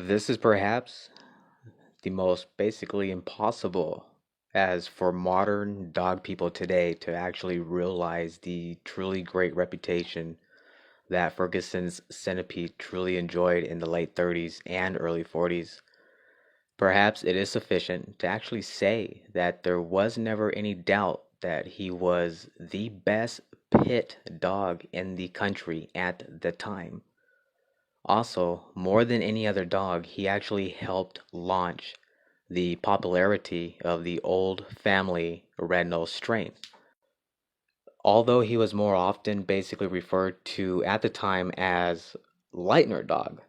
This is perhaps the most basically impossible as for modern dog people today to actually realize the truly great reputation that Ferguson's Centipede truly enjoyed in the late 30s and early 40s. Perhaps it is sufficient to actually say that there was never any doubt that he was the best pit dog in the country at the time. Also, more than any other dog, he actually helped launch the popularity of the old family red nose strain. Although he was more often basically referred to at the time as Lightner Dog.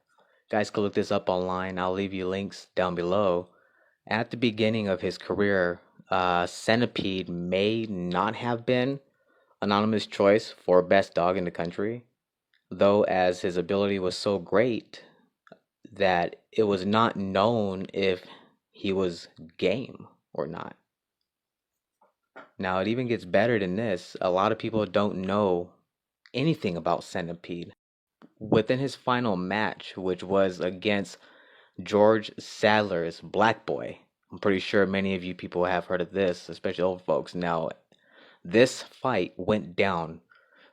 Guys can look this up online. I'll leave you links down below. At the beginning of his career, Centipede may not have been anonymous choice for best dog in the country, though as his ability was so great that it was not known if he was game or not. Now, it even gets better than this. A lot of people don't know anything about Centipede. Within his final match, which was against George Sadler's Black Boy, I'm pretty sure many of you people have heard of this, especially old folks. Now, this fight went down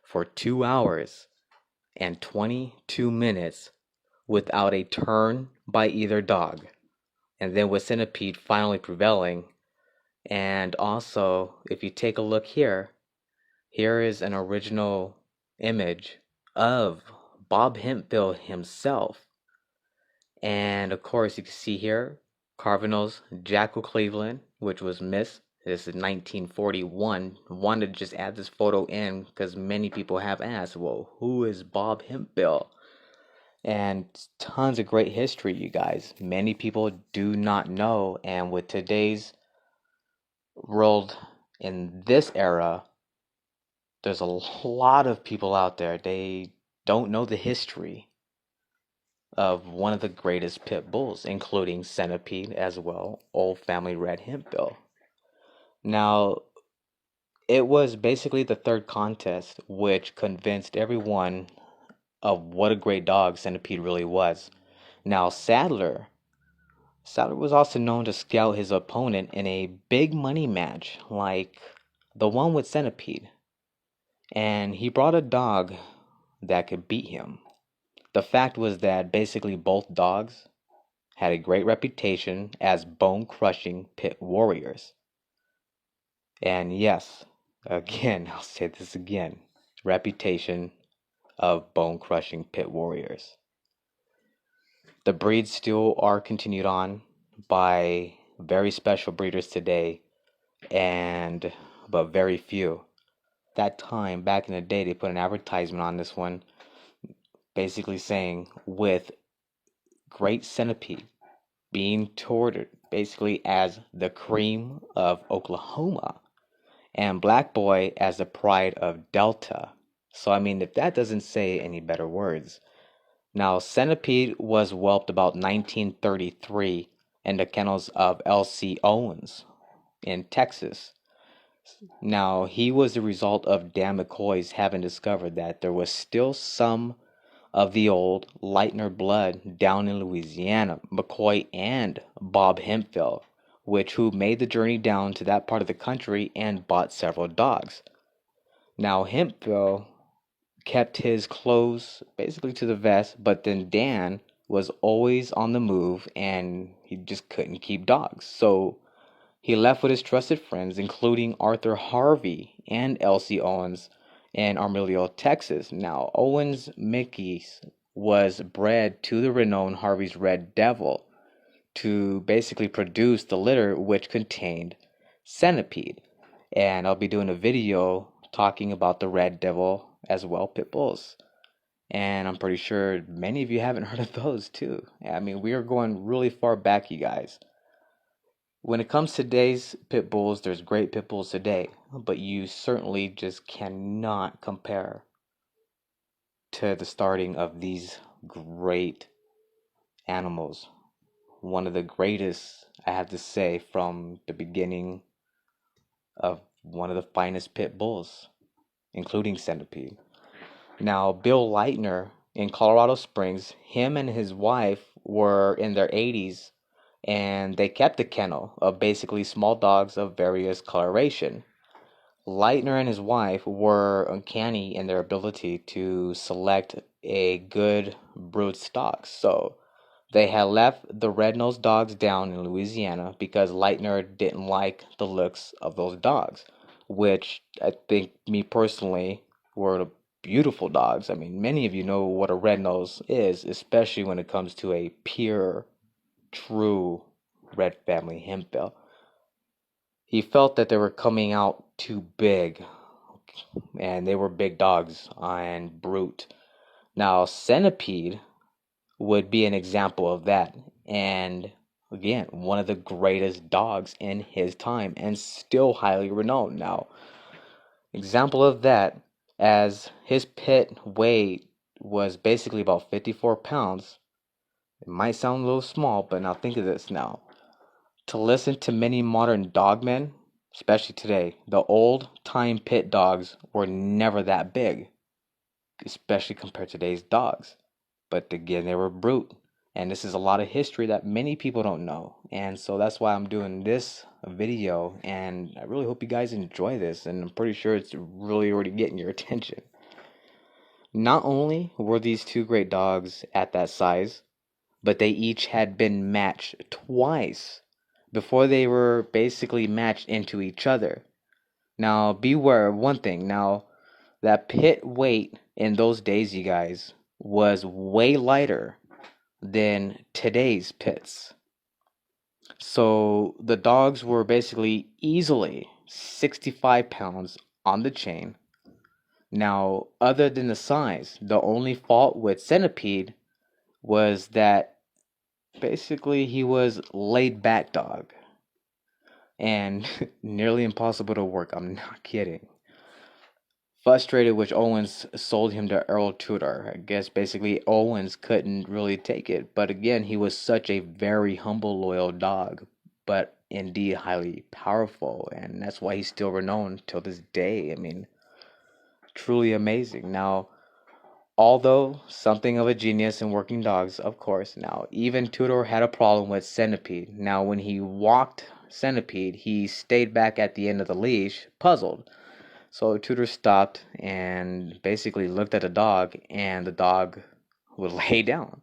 for 2 hours and 22 minutes without a turn by either dog. And then with Centipede finally prevailing. And also, if you take a look here, here is an original image of Bob Hemphill himself. And of course, you can see here Carvino's Jackal Cleveland, which was missed. This is 1941. Wanted to just add this photo in because many people have asked, well, who is Bob Hemphill? And tons of great history, you guys. Many people do not know. And with today's world in this era, there's a lot of people out there. They don't know the history of one of the greatest pit bulls, including Centipede as well, Old Family Red Hemphill. Now, it was basically the third contest which convinced everyone of what a great dog Centipede really was. Now, Sadler was also known to scout his opponent in a big money match like the one with Centipede, and he brought a dog that could beat him. The fact was that basically both dogs had a great reputation as bone crushing pit warriors. And yes, again, I'll say this again, reputation of bone crushing pit warriors. The breeds still are continued on by very special breeders today, and but very few. That time back in the day, they put an advertisement on this one, basically saying with Great Centipede being touted basically as the cream of Oklahoma, and Black Boy as the pride of Delta. So I mean, if that doesn't say any better words. Now, Centipede was whelped about 1933 in the kennels of L.C. Owens in Texas. Now, he was the result of Dan McCoy's having discovered that there was still some of the old Lightner blood down in Louisiana, McCoy and Bob Hemphill, who made the journey down to that part of the country and bought several dogs. Now, Hemphill kept his clothes basically to the vest, but then Dan was always on the move and he just couldn't keep dogs. So he left with his trusted friends, including Arthur Harvey and L.C. Owens in Amarillo, Texas. Now, Owens Mickey's was bred to the renowned Harvey's Red Devil to basically produce the litter which contained Centipede. And I'll be doing a video talking about the Red Devil as well, pit bulls. And I'm pretty sure many of you haven't heard of those too. I mean, we are going really far back, you guys. When it comes to today's pit bulls, there's great pit bulls today, but you certainly just cannot compare to the starting of these great animals. One of the greatest, I have to say, from the beginning of one of the finest pit bulls, including Centipede. Now, Bill Leitner in Colorado Springs, him and his wife were in their 80s and they kept a kennel of basically small dogs of various coloration. Leitner and his wife were uncanny in their ability to select a good brood stock. So they had left the red-nosed dogs down in Louisiana because Leitner didn't like the looks of those dogs, which I think, me personally, were beautiful dogs. I mean, many of you know what a red nose is, especially when it comes to a pure, true red family hemp. He felt that they were coming out too big, and they were big dogs and brute. Now, Centipede would be an example of that. And again, one of the greatest dogs in his time and still highly renowned. Now, example of that, as his pit weight was basically about 54 pounds. It might sound a little small, but now think of this now. To listen to many modern dogmen, especially today, the old time pit dogs were never that big, especially compared to today's dogs. But again, they were brute. And this is a lot of history that many people don't know. And so that's why I'm doing this video. And I really hope you guys enjoy this. And I'm pretty sure it's really already getting your attention. Not only were these two great dogs at that size, but they each had been matched twice before they were basically matched into each other. Now, beware of one thing. Now, that pit weight in those days, you guys, was way lighter than today's pits. So the dogs were basically easily 65 pounds on the chain. Now, other than the size, the only fault with Centipede was that basically he was laid back dog and nearly impossible to work. I'm not kidding. Frustrated, which Owens sold him to Earl Tudor. I guess basically Owens couldn't really take it. But again, he was such a very humble, loyal dog, but indeed highly powerful. And that's why he's still renowned till this day. I mean, truly amazing. Now, although something of a genius in working dogs, of course, now, even Tudor had a problem with Centipede. Now, when he walked Centipede, he stayed back at the end of the leash, puzzled. So Tudor stopped and basically looked at the dog, and the dog would lay down.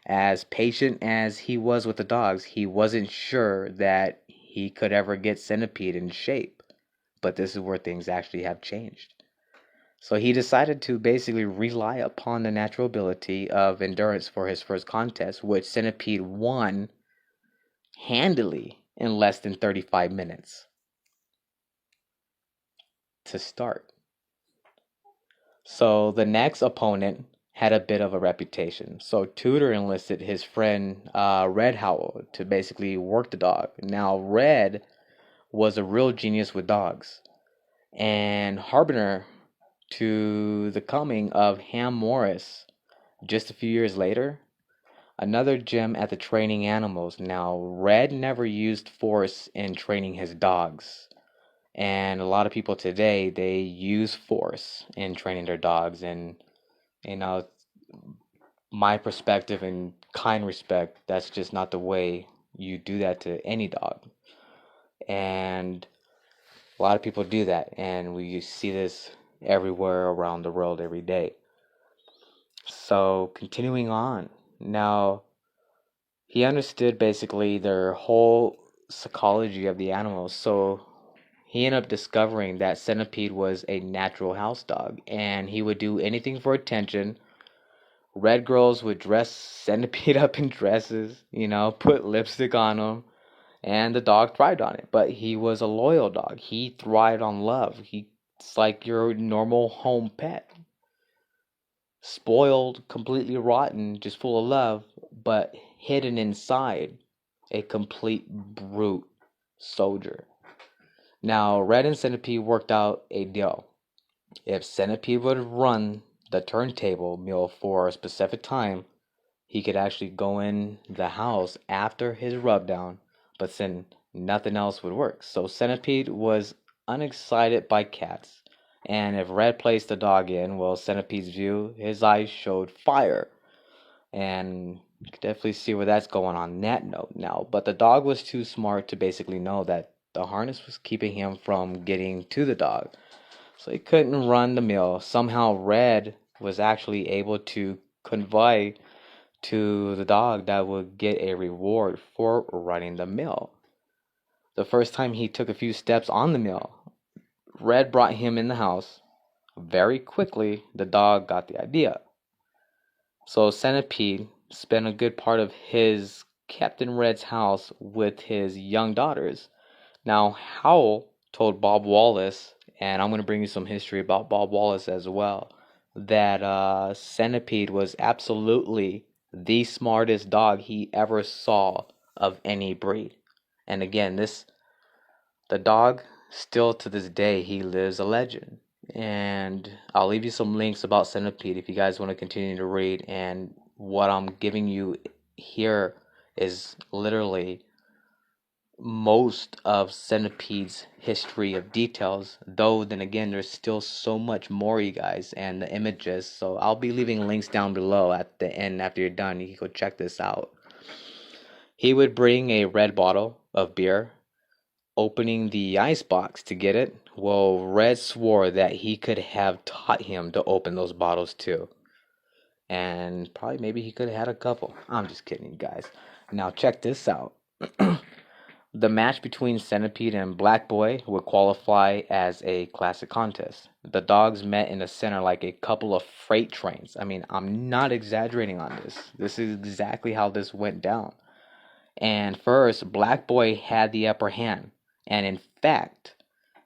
As patient as he was with the dogs, he wasn't sure that he could ever get Centipede in shape. But this is where things actually have changed. So he decided to basically rely upon the natural ability of endurance for his first contest, which Centipede won handily in less than 35 minutes to start. So the next opponent had a bit of a reputation. So Tudor enlisted his friend Red Howell to basically work the dog. Now Red was a real genius with dogs and harbinger to the coming of Ham Morris just a few years later. Another gem at the training animals. Now Red never used force in training his dogs. And a lot of people today, they use force in training their dogs. And, you know, my perspective and kind respect, that's just not the way you do that to any dog. And a lot of people do that. And we see this everywhere around the world every day. So, continuing on. Now, he understood basically their whole psychology of the animals. So, he ended up discovering that Centipede was a natural house dog and he would do anything for attention. Red girls would dress Centipede up in dresses, put lipstick on him, and the dog thrived on it. But he was a loyal dog. He thrived on love. It's like your normal home pet, spoiled, completely rotten, just full of love, but hidden inside a complete brute soldier. Now, Red and Centipede worked out a deal. If Centipede would run the turntable meal for a specific time, he could actually go in the house after his rubdown, but then nothing else would work. So Centipede was unexcited by cats. And if Red placed the dog in, well, Centipede's view, his eyes showed fire. And you can definitely see where that's going on that note now. But the dog was too smart to basically know that the harness was keeping him from getting to the dog. So he couldn't run the mill. Somehow Red was actually able to convey to the dog that would get a reward for running the mill. The first time he took a few steps on the mill, Red brought him in the house. Very quickly, the dog got the idea. So Centipede spent a good part of his Captain Red's house with his young daughters. Now, Howl told Bob Wallace, and I'm going to bring you some history about Bob Wallace as well, that Centipede was absolutely the smartest dog he ever saw of any breed. And again, the dog, still to this day, he lives a legend. And I'll leave you some links about Centipede if you guys want to continue to read. And what I'm giving you here is literally most of Centipede's history of details, though then again there's still so much more, you guys, and the images. So I'll be leaving links down below at the end after you're done. You can go check this out. He would bring a red bottle of beer, opening the ice box to get it. Well, Red swore that he could have taught him to open those bottles too. And probably maybe he could have had a couple. I'm just kidding, guys. Now check this out. The match between Centipede and Black Boy would qualify as a classic contest. The dogs met in the center like a couple of freight trains. I mean, I'm not exaggerating on this. This is exactly how this went down. And first, Black Boy had the upper hand. And in fact,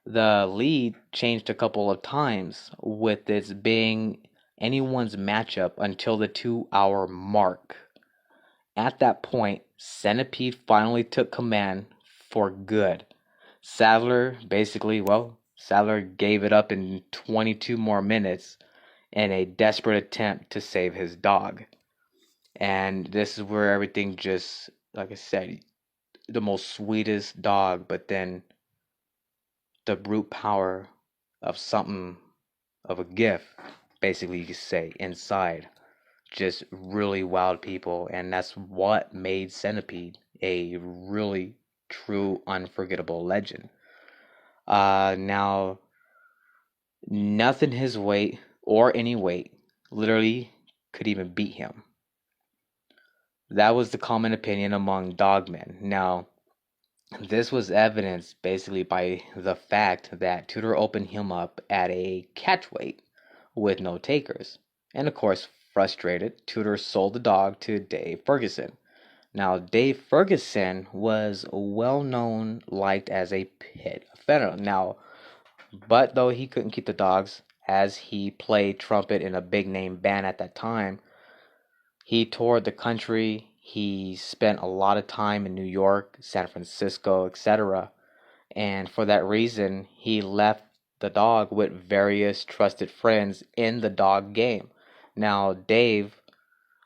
the lead changed a couple of times, with this being anyone's matchup until the 2 hour mark. At that point, Centipede finally took command for good. Sadler gave it up in 22 more minutes in a desperate attempt to save his dog. And this is where everything just, like I said, the most sweetest dog, but then the brute power of something of a gift, basically, you could say, inside, just really wowed people. And that's what made Centipede a really true, unforgettable legend. Now, nothing his weight or any weight literally could even beat him. That was the common opinion among dogmen. Now, this was evidenced basically by the fact that Tudor opened him up at a catch weight with no takers. And of course, frustrated, Tudor sold the dog to Dave Ferguson. Now, Dave Ferguson was well known, liked as a pit offender. Now, but though he couldn't keep the dogs, as he played trumpet in a big name band at that time, he toured the country. He spent a lot of time in New York, San Francisco, etc. And for that reason, he left the dog with various trusted friends in the dog game. Now, Dave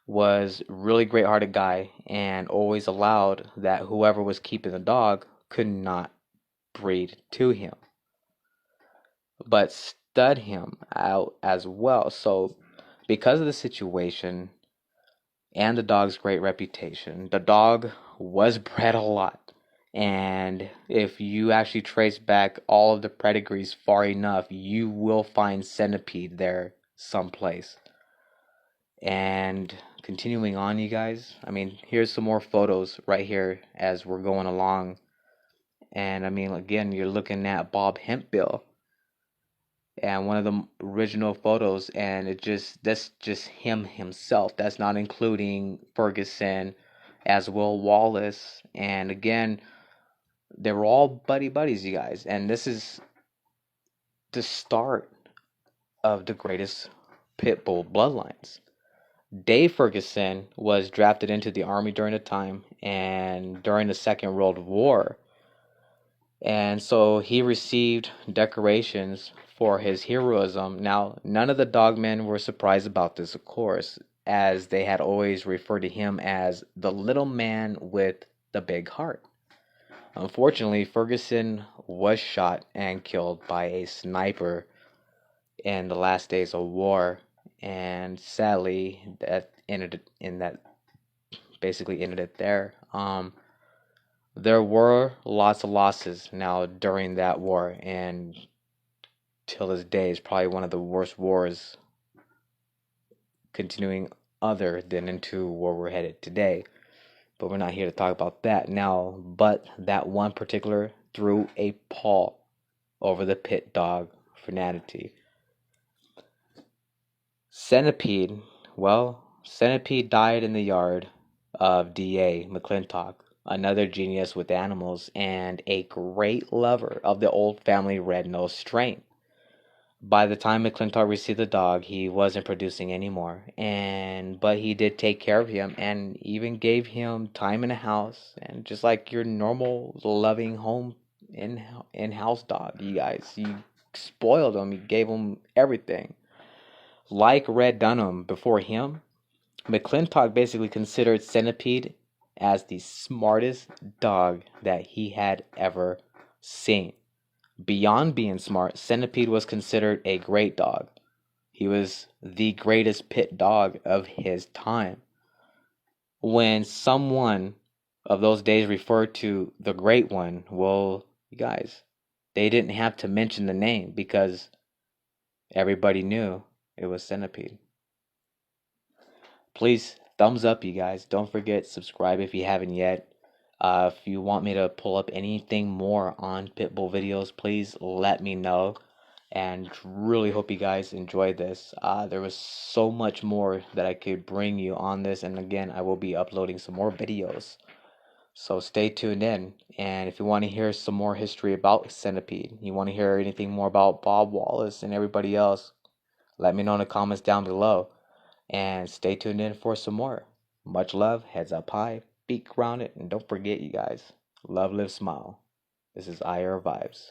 was really great-hearted guy and always allowed that whoever was keeping the dog could not breed to him, but stud him out as well. So, because of the situation and the dog's great reputation, the dog was bred a lot. And if you actually trace back all of the pedigrees far enough, you will find Centipede there someplace. And continuing on, you guys, I mean, here's some more photos right here as we're going along. And I mean, again, you're looking at Bob Hempbill and one of the original photos, and that's just him himself. That's not including Ferguson as well, Wallace. And again, They were all buddy buddies, you guys, and this is the start of the greatest pit bull bloodlines. Dave Ferguson was drafted into the army during the time and during the Second World War. And so he received decorations for his heroism. Now, none of the dogmen were surprised about this, of course, as they had always referred to him as the little man with the big heart. Unfortunately, Ferguson was shot and killed by a sniper in the last days of war, and sadly, that ended in that basically ended it there. There were lots of losses now during that war, and till this day is probably one of the worst wars continuing other than into where we're headed today. But we're not here to talk about that now. But that one particular threw a pall over the pit dog fraternity. Centipede. Well, Centipede died in the yard of D.A. McClintock, another genius with animals and a great lover of the old family red-nosed strain. By the time McClintock received the dog, he wasn't producing anymore, but he did take care of him and even gave him time in the house, and just like your normal loving home in-house dog, you guys, you spoiled him, you gave him everything. Like Red Dunham before him, McClintock basically considered Centipede as the smartest dog that he had ever seen. Beyond being smart, Centipede was considered a great dog. He was the greatest pit dog of his time. When someone of those days referred to the great one, well, you guys, they didn't have to mention the name because everybody knew it was Centipede. Please, thumbs up, you guys. Don't forget, subscribe if you haven't yet. If you want me to pull up anything more on Pitbull videos, please let me know. And really hope you guys enjoyed this. There was so much more that I could bring you on this. And again, I will be uploading some more videos. So stay tuned in. And if you want to hear some more history about Centipede, you want to hear anything more about Bob Wallace and everybody else, let me know in the comments down below. And stay tuned in for some more. Much love, heads up high, beak grounded, and don't forget, you guys, love, live, smile. This is IR Vibes.